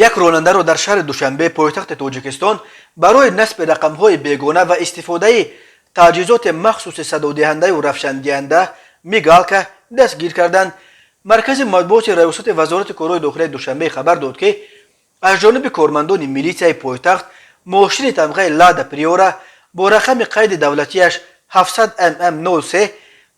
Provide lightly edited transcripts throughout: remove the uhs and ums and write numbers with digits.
یک راننده را در شهر دوشنبه پایتخت تاجیکستان برای نصب رقم‌های بیگانه و استفاده تجهیزات مخصوص صدادهنده و روشندهنده میگالکا دستگیر کردند. مرکز مطبوعات ریاست وزارت کارهای داخلی دوشنبه خبر داد که از جانب کارمندان میلیسیای پایتخت ماشین تمغه لادا پریورا با رقم قید دولتیش 700 MM03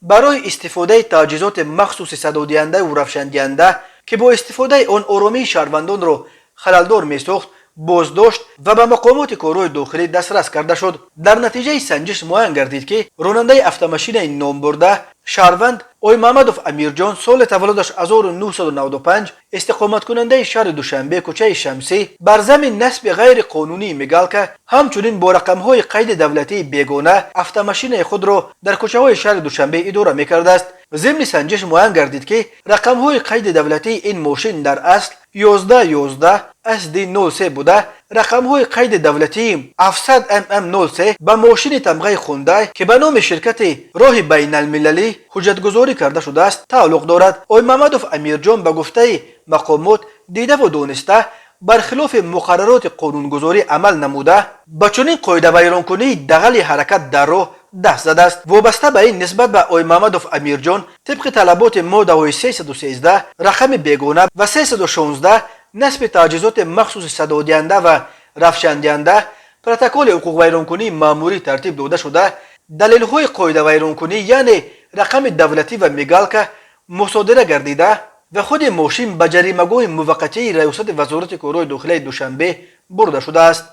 برای استفاده تجهیزات مخصوص صدادهنده و روشندهنده که با استفاده آن آرامی شهروندان را خللدار میساخت بازداشت و به مقامات کارهای داخلی دسترس کرده شد. در نتیجه سنجش معین گردید که راننده افت-ماشین نام برده شهروند آی محمدوف امیرجان سال تولدش 1995 استقامت کننده شهر دوشنبه کوچه شمسی بر زمین نصب غیر قانونی میگالکا همچنین با رقم‌های قید دولتی بیگانه افت-ماشین خود را در کوچه‌های شهر دوشنبه اداره می‌کرده است. ضمن سنجش معین گردید که رقم‌های قید دولتی این ماشین در اصل 1111 SD03 بوده. رقم‌های قید دولتی 700 MM03 به ماشین تمغه خونده که به نام شرکت راه بین المللی حجتگذاری کرده شده است تعلق دارد. آی محمدوف امیرجان به گفته مقامات دیده و دانسته برخلاف مقررات قانونگذاری عمل نموده با چنین قاعده ویرانکنی دغل حرکت در راه دست زده است. وابسته به این نسبت به آی محمدوف امیرجان طبق طلبات ماده 313 رقم بیگانه و 316 نصب تجهیزات مخصوص صدادهنده و روشندهنده پروتکل حقوق ویرانکنی ماموری ترتیب داده شده. دلیل‌های قاعده ویرانکنی یعنی رقم دولتی و میگالکا مصادره گردیده و خود ماشین به جریمه‌گاه موقتی ریاست وزارت کارهای داخلی دوشنبه برده شده است.